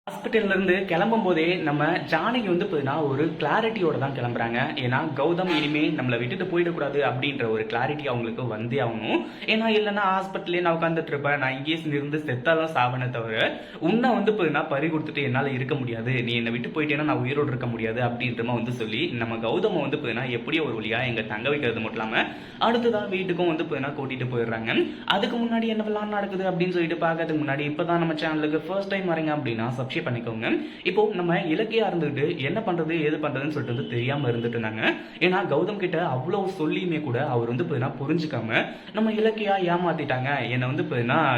ஹாஸ்பிட்டல்ல இருந்து கிளம்பும் போதே நம்ம ஜானகி வந்து ஒரு கிளாரிட்டியோட தான் கிளம்புறாங்க. ஏன்னா கௌதம் இனிமே நம்மளை விட்டுட்டு போயிடக்கூடாது அப்படின்ற ஒரு கிளாரிட்டி அவங்களுக்கு வந்தே ஆகணும். ஏன்னா இல்லைன்னா ஹாஸ்பிட்டலே நான் உட்காந்துட்டு இருப்பேன், நான் இங்கேயே இருந்து செத்தாலும் சாவனே தவிர உன்னை வந்து பறி கொடுத்துட்டு என்னால் இருக்க முடியாது, நீ என்னை விட்டு போயிட்டேன்னா நான் உயிரோடு இருக்க முடியாது அப்படின்றமா வந்து சொல்லி நம்ம கௌதமை வந்து எப்படியோ ஒரு வழியா எங்க தங்க வைக்கிறது மட்டும் இல்லாம அடுத்ததான் வீட்டுக்கும் வந்து கூட்டிட்டு போயிடுறாங்க. அதுக்கு முன்னாடி என்னவெல்லாம் நடக்குது அப்படின்னு சொல்லிட்டு பார்க்கறதுக்கு முன்னாடி இப்பதான் நம்ம சேனலுக்கு ஃபர்ஸ்ட் டைம் வரீங்க அப்படின்னா பண்ணிக்கோங்க. இப்போ நம்ம இலக்கியா இருந்துட்டு என்ன பண்றது ஏது பண்றதுன்னு சொல்லிட்டு வந்து தெரியாம இருந்துட்டு இருந்தாங்க. ஏன்னா கௌதம் கிட்ட அவ்வளவு சொல்லியுமே கூட அவர் வந்து புரிஞ்சுக்காம நம்ம இலக்கியா ஏமாத்திட்டாங்க, என்ன வந்து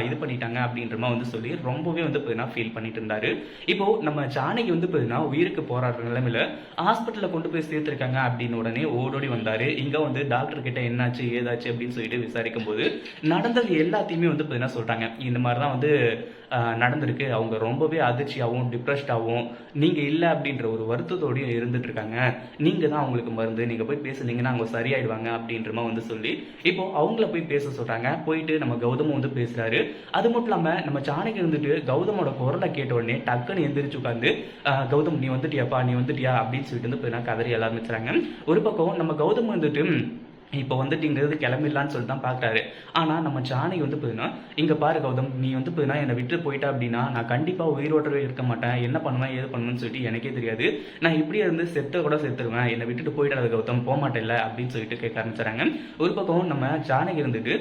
இது பண்ணிட்டாங்க அப்படின்றமா வந்து சொல்லி ரொம்பவே வந்து ஃபீல் பண்ணிட்டு இருந்தாரு. இப்போ நம்ம ஜானகி வந்து உயிருக்கு போராடுற நிலைமையில ஹாஸ்பிட்டல்ல கொண்டு போய் சேர்த்திருக்காங்க அப்படின்னு உடனே ஓடோடி வந்தாரு. இங்க வந்து டாக்டர் கிட்ட என்னாச்சு ஏதாச்சு அப்படின்னு சொல்லிட்டு விசாரிக்கும் போது நடந்தது எல்லாத்தையுமே வந்து சொல்றாங்க. இந்த மாதிரிதான் வந்து நடந்திருக்கு, அவங்க ரொம்பவே அதிர்ச்சியாகவும் டிப்ரெஸ்டாகவும் நீங்க இல்லை அப்படின்ற ஒரு வருத்தத்தோடய இருந்துட்டு இருக்காங்க, நீங்க தான் அவங்களுக்கு மருந்து, நீங்க போய் பேசுனீங்கன்னா அவங்க சரியாயிடுவாங்க அப்படின்றமா வந்து சொல்லி இப்போ அவங்கள போய் பேச சொல்றாங்க. போயிட்டு நம்ம கௌதமும் வந்து பேசுறாரு. அது மட்டும் இல்லாம நம்ம ஜானகி இருந்துட்டு கௌதமோட குரலை கேட்ட உடனே டக்குன்னு எந்திரிச்சு உட்காந்து கௌதம் நீ வந்துட்டியாப்பா நீ வந்துட்டியா அப்படின்னு சொல்லிட்டு வந்து கதறி ஆரம்பிச்சுறாங்க. ஒரு பக்கம் நம்ம கௌதம் வந்துட்டு இப்போ வந்துட்டு இங்கிறது கிளம்பிடலான்னு சொல்லிட்டு தான் பார்க்குறாரு. ஆனால் நம்ம ஜானகி வந்து இங்கே பாரு கௌதம், நீ வந்து என்னை விட்டு போயிட்டா அப்படின்னா நான் கண்டிப்பாக உயிரோட்டவே இருக்க மாட்டேன், என்ன பண்ணுவேன் ஏது பண்ணுவேன்னு சொல்லிட்டு எனக்கே தெரியாது, நான் இப்படியே இருந்து செத்த கூட செத்துருவேன், என்னை விட்டுட்டு போயிடாது கௌதம், போக மாட்டேன்ல அப்படின்னு சொல்லிட்டு கேட்க ஆரம்பிச்சுறாங்க. ஒரு பக்கம் நம்ம ஜானகி இருந்துட்டு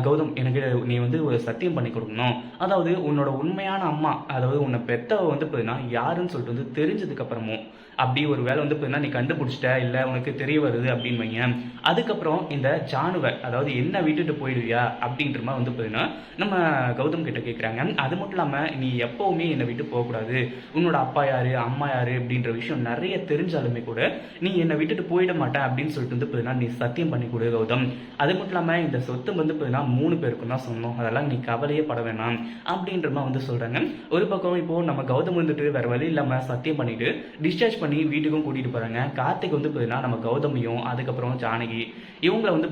கௌதம் எனக்கு நீ வந்து ஒரு சத்தியம் பண்ணி கொடுக்கணும், அதாவது உன்னோட உண்மையான அம்மா, அதாவது உன்னை பெத்தவ வந்து யாருன்னு சொல்லிட்டு வந்து தெரிஞ்சதுக்கு அப்புறமும் அப்படி ஒரு வேலை வந்து நீ கண்டுபிடிச்சிட்ட இல்லை உனக்கு தெரிய வருது அப்படின்னு வைங்க, அதுக்கப்புறம் இந்த ஜானுவை அதாவது என்ன விட்டுட்டு போயிடுவியா அப்படின்ற மாதிரி வந்து நம்ம கௌதம் கிட்ட கேட்குறாங்க. அது மட்டும் இல்லாமல் நீ எப்பவுமே என்னை விட்டு போகக்கூடாது, உன்னோட அப்பா யாரு அம்மா யாரு அப்படின்ற விஷயம் நிறைய தெரிஞ்சாலுமே கூட நீ என்னை விட்டுட்டு போயிட மாட்டேன் அப்படின்னு சொல்லிட்டு வந்து நீ சத்தியம் பண்ணி கொடு கௌதம். அது மட்டும் இல்லாமல் இந்த சொத்து வந்து 3 பேருக்கும் தான் சொன்னோம், அதெல்லாம் நீ கவலையே பட வேணாம் அப்படின்ற மாதிரி வந்து சொல்றாங்க. ஒரு பக்கம் இப்போ நம்ம கௌதம் வந்துட்டு வேற வழி இல்லாம சத்தியம் பண்ணிட்டு டிஸ்சார்ஜ் பண்ணி வீட்டுக்கும் கூட்டிட்டு போறாங்க. கார்த்திக் வந்து நம்ம கௌதமையும் அதுக்கப்புறம் ஜானகி இவங்களை வந்து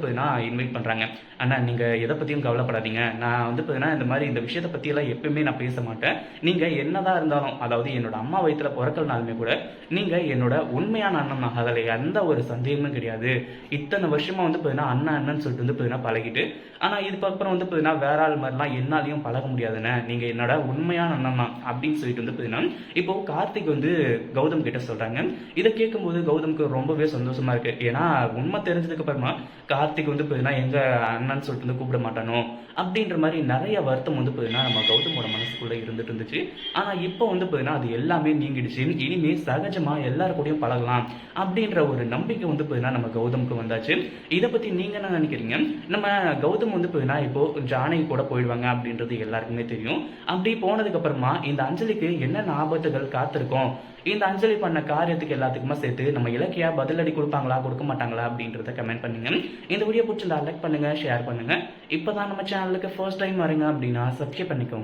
இன்வைட் பண்றாங்க. அண்ணா நீங்க எதை பத்தியும் கவலைப்படாதீங்க, நான் வந்து இந்த மாதிரி இந்த விஷயத்தை பத்தி எல்லாம் எப்பயுமே நான் பேச மாட்டேன், நீங்க என்னதான் இருந்தாலும் அதாவது என்னோட அம்மா வயிற்றுல பிறக்கலனாலுமே கூட நீங்க என்னோட உண்மையான அண்ணன் தான், அதில் எந்த ஒரு சந்தேகமும் கிடையாது, இத்தனை வருஷமா வந்து அண்ணன் அண்ணன் சொல்லிட்டு வந்து பழகிட்டு ஆனா இதுக்கப்புறம் வந்து வேற ஆள் மாதிரிலாம் என்னாலையும் பழக முடியாதுன்னு, நீங்க என்னோட உண்மையான அண்ணன் தான் அப்படின்னு சொல்லிட்டு வந்து இப்போ கார்த்திக் வந்து கௌதம் கிட்ட சொல்றாங்க. இதை கேட்கும்போது கௌதம்க்கு ரொம்பவே சந்தோஷமா இருக்கு. ஏன்னா உண்மை தெரிஞ்சதுக்கு அப்புறமா கார்த்திக் வந்து எங்க அண்ணன் சொல்லிட்டு வந்து கூப்பிட மாட்டானோ அப்படின்ற மாதிரி நிறைய வருத்தம் வந்து நம்ம கௌதமோட மனசுக்குள்ள இருந்துட்டு இருந்துச்சு. ஆனா இப்போ வந்து அது எல்லாமே நீங்கிடுச்சு, இனிமே சகஜமா எல்லாரு கூடயும் பழகலாம் அப்படின்ற ஒரு நம்பிக்கை வந்து நம்ம கௌதமுக்கு வந்தாச்சு. இதை பத்தி நீங்க என்ன நினைக்கிறீங்க? நம்ம கௌதம் வந்து இப்போ ஜானகி கூட போயிடுவாங்க அப்படின்றது எல்லாருக்குமே தெரியும். அப்படி போனதுக்கு அப்புறமா இந்த அஞ்சலிக்கு என்னென்ன ஆபத்துகள் காத்திருக்கோம், இந்த அஞ்சலி பண்ண காரியத்துக்கு எல்லாத்துக்குமே சேர்த்து நம்ம இலக்கியா பதிலடி கொடுப்பாங்களா கொடுக்க மாட்டாங்களா அப்படின்றத கமெண்ட் பண்ணுங்க. இந்த வீடியோ பிடிச்சிருந்தா லைக் பண்ணுங்க, ஷேர் பண்ணுங்க. இப்பதான் நம்ம சேனலுக்கு ஃபர்ஸ்ட் டைம் வரீங்க அப்படின்னா சப்ஸ்கிரைப் பண்ணிக்கோங்க.